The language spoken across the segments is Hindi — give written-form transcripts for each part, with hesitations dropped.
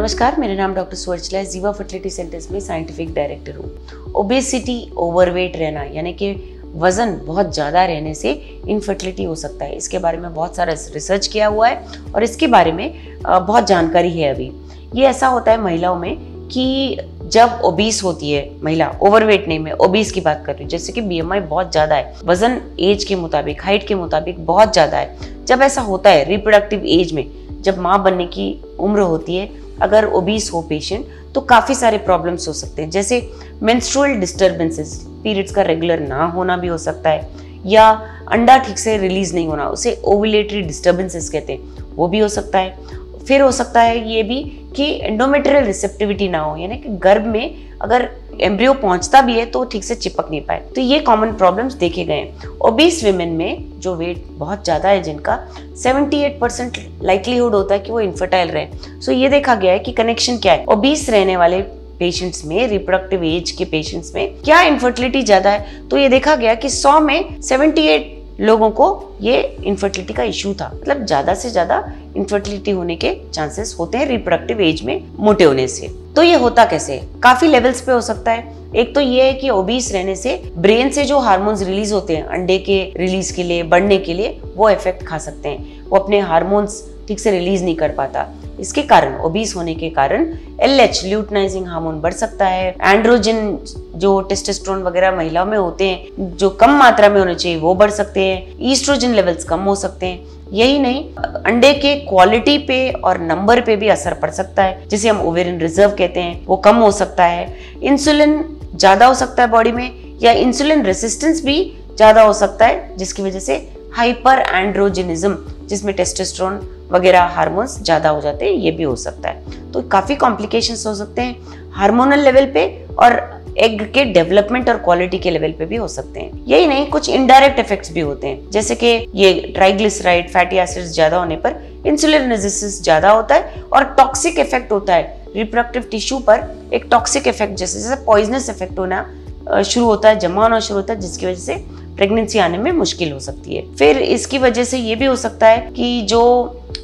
नमस्कार, मेरा नाम डॉक्टर सुवर्चला है। जीवा फर्टिलिटी सेंटर्स में साइंटिफिक डायरेक्टर हूँ। ओबेसिटी, ओवरवेट रहना यानी कि वजन बहुत ज़्यादा रहने से इनफर्टिलिटी हो सकता है। इसके बारे में बहुत सारा रिसर्च किया हुआ है और इसके बारे में बहुत जानकारी है। अभी ये ऐसा होता है महिलाओं में कि जब ओबीस होती है महिला, ओवरवेट नहीं, मैं ओबीस की बात कर रही हूँ, जैसे कि बीएमआई बहुत ज़्यादा है, वजन एज के मुताबिक, हाइट के मुताबिक बहुत ज़्यादा है। जब ऐसा होता है रिप्रोडक्टिव एज में, जब माँ बनने की उम्र होती है, अगर ओबीस हो पेशेंट तो काफ़ी सारे प्रॉब्लम्स हो सकते हैं, जैसे मेंस्ट्रुअल डिस्टर्बेंसेस, पीरियड्स का रेगुलर ना होना भी हो सकता है, या अंडा ठीक से रिलीज नहीं होना, उसे ओव्यूलेटरी डिस्टर्बेंसेस कहते हैं, वो भी हो सकता है। फिर हो सकता है ये भी कि एंडोमेट्रियल रिसेप्टिविटी ना हो, यानी कि गर्भ में अगर एम्ब्रियो पहुंचता भी है तो ठीक से चिपक नहीं पाए। तो ये कॉमन प्रॉब्लम्स देखे गए हैं। ओबीस विमेन में जो वेट बहुत ज़्यादा है, जिनका 78% लाइक्लीहुड होता है कि वो इनफर्टाइल रहे। सो ये देखा गया है कि कनेक्शन क्या है ओबीस रहने वाले पेशेंट्स में, रिप्रोडक्टिव एज के पेशेंट्स में क्या इनफर्टिलिटी ज़्यादा है। तो ये देखा गया कि 100 में 78 लोगों को ये इनफर्टिलिटी का इशू था। मतलब ज़्यादा से ज़्यादा इनफर्टिलिटी होने के चांसेस होते हैं रिप्रोडक्टिव एज में मोटे होने से। तो ये होता कैसे? काफ़ी लेवल्स पे हो सकता है। एक तो ये है कि ओबीस रहने से ब्रेन से जो हार्मोन्स रिलीज होते हैं अंडे के रिलीज के लिए, बढ़ने के लिए, वो इफेक्ट खा सकते हैं। वो अपने हार्मोन्स ठीक से रिलीज नहीं कर पाता। इसके कारण, ओबीस होने के कारण LH ल्यूटिनाइजिंग हार्मोन बढ़ सकता है। एंड्रोजन जो टेस्टोस्टेरोन वगैरह महिलाओं में होते हैं, जो कम मात्रा में होने चाहिए, वो बढ़ सकते हैं। ईस्ट्रोजन लेवल्स कम हो सकते हैं। यही नहीं, अंडे के क्वालिटी पे और नंबर पे भी असर पड़ सकता है, जिसे हम ओवेरियन रिजर्व कहते हैं, वो कम हो सकता है। इंसुलिन ज़्यादा हो सकता है बॉडी में, या इंसुलिन रेसिस्टेंस भी ज़्यादा हो सकता है, जिसकी वजह से हाइपर एंड्रोजिनिज्म, जिसमें टेस्टोस्टेरोन वगैरह हार्मोन्स ज़्यादा हो जाते हैं, ये भी हो सकता है। तो काफ़ी कॉम्प्लिकेशंस हो सकते हैं हार्मोनल लेवल पे, और एग के डेवलपमेंट और क्वालिटी के लेवल पे भी हो सकते हैं। यही नहीं, कुछ इनडायरेक्ट इफेक्ट्स भी होते हैं, जैसे कि ये ट्राइग्लिसराइड, फैटी एसिड्स ज़्यादा होने पर इंसुलिन रेजिस्टेंस ज़्यादा होता है, और टॉक्सिक इफेक्ट होता है रिप्रोडक्टिव टिश्यू पर। एक टॉक्सिक इफेक्ट जैसे जैसे पॉइजनस इफेक्ट होना शुरू होता है, जमा होना शुरू होता है, जिसकी वजह से प्रेगनेंसी आने में मुश्किल हो सकती है। फिर इसकी वजह से ये भी हो सकता है कि जो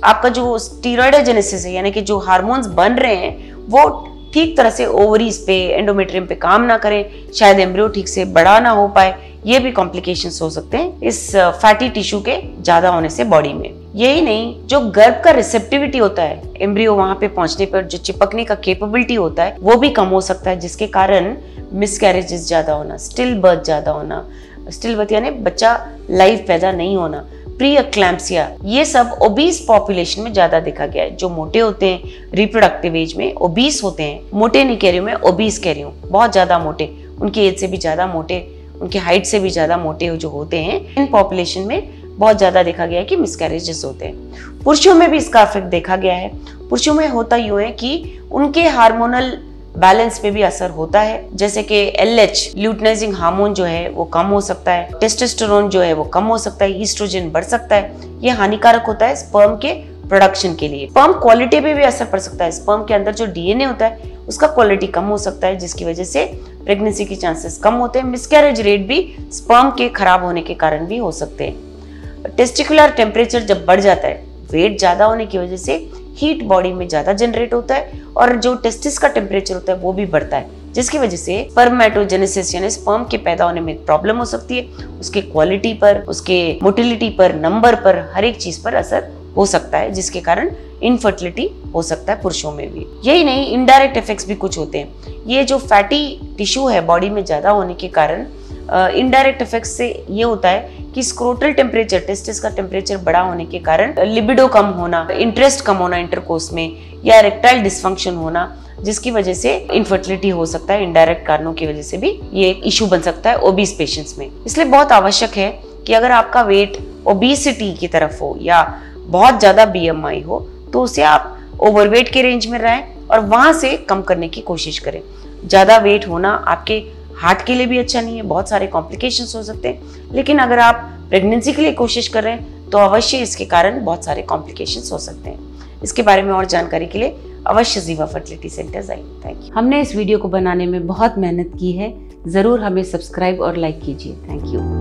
आपका जो स्टीरॉयडोजेनेसिस है, यानी कि जो हार्मोन्स बन रहे हैं, वो ठीक तरह से ओवरीज पे, एंडोमेट्रियम पे काम ना करें, शायद एम्ब्रियो ठीक से बड़ा ना हो पाए। ये भी कॉम्प्लिकेशंस हो सकते हैं इस फैटी टिश्यू के ज्यादा होने से बॉडी में। यही नहीं, जो गर्भ का रिसेप्टिविटी होता है, एम्ब्रियो वहां पे पहुंचने पर जो चिपकने का कैपेबिलिटी होता है, वो भी कम हो सकता है, जिसके कारण मिसकैरेजेस ज्यादा होना, स्टिल बर्थ ज्यादा होना, स्टिल बर्थ यानी बच्चा लाइव पैदा नहीं होना, प्री एक्लैम्पसिया, ये सब ओबीस पॉपुलेशन में ज्यादा देखा गया है। जो मोटे होते हैं रिप्रोडक्टिव एज में, ओबीस होते हैं, मोटे नहीं कह रही हूँ मैं, ओबीस कह रही हूँ, बहुत ज्यादा मोटे, उनकी एज से भी ज्यादा मोटे, उनकी हाइट से भी ज्यादा मोटे जो होते हैं, इन पॉपुलेशन में बहुत ज्यादा देखा गया है कि मिसकैरेजेस होते हैं। पुरुषों में भी इसका इफेक्ट देखा गया है। पुरुषों में होता यूं है कि उनके हार्मोनल बैलेंस पे भी असर होता है, जैसे कि LH ल्यूटिनाइजिंग हार्मोन जो है वो कम हो सकता है, टेस्टोस्टेरोन जो है वो कम हो सकता है, ईस्ट्रोजन बढ़ सकता है। ये हानिकारक होता है स्पर्म के प्रोडक्शन के लिए। स्पर्म क्वालिटी पे भी असर पड़ सकता है। स्पर्म के अंदर जो DNA होता है उसका क्वालिटी कम हो सकता है, जिसकी वजह से प्रेगनेंसी के चांसेस कम होते हैं। मिसकैरेज रेट भी स्पर्म के खराब होने के कारण भी हो सकते हैं। टेस्टिकुलर टेम्परेचर जब बढ़ जाता है, वेट ज्यादा होने की वजह से हीट बॉडी में ज्यादा जनरेट होता है, और जो टेस्टिस का टेम्परेचर होता है वो भी बढ़ता है, जिसकी वजह से स्पर्मेटोजेनेसिस यानी स्पर्म के पैदा होने में प्रॉब्लम हो सकती है। उसके क्वालिटी पर, उसके मोटिलिटी पर, नंबर पर, हर एक चीज पर असर हो सकता है, जिसके कारण इनफर्टिलिटी हो सकता है पुरुषों में भी। यही नहीं, इनडायरेक्ट इफेक्ट्स भी कुछ होते हैं। ये जो फैटी टिश्यू है बॉडी में ज्यादा होने के कारण इनडायरेक्ट इफेक्ट से ये होता है कि स्क्रोटल टेम्परेचर, टेस्टिस का टेम्परेचर बड़ा होने के कारण लिबिडो कम होना, इंटरेस्ट कम होना इंटरकोर्स में, या इरेक्टाइल डिसफंक्शन होना, जिसकी वजह से इनफर्टिलिटी हो सकता है। इनडायरेक्ट कारणों की वजह से भी ये एक इशू बन सकता है ओबीस पेशेंट्स में। इसलिए बहुत आवश्यक है कि अगर आपका वेट ओबेसिटी की तरफ हो या बहुत ज्यादा BMI हो, तो उसे आप ओवरवेट के रेंज में रहें और वहां से कम करने की कोशिश करें। ज्यादा वेट होना आपके हार्ट के लिए भी अच्छा नहीं है, बहुत सारे कॉम्प्लिकेशंस हो सकते हैं। लेकिन अगर आप प्रेगनेंसी के लिए कोशिश कर रहे हैं तो अवश्य इसके कारण बहुत सारे कॉम्प्लिकेशंस हो सकते हैं। इसके बारे में और जानकारी के लिए अवश्य जीवा फर्टिलिटी सेंटर्स आइए। Thank you. हमने इस वीडियो को बनाने में बहुत मेहनत की है, जरूर हमें सब्सक्राइब और लाइक कीजिए। Thank you.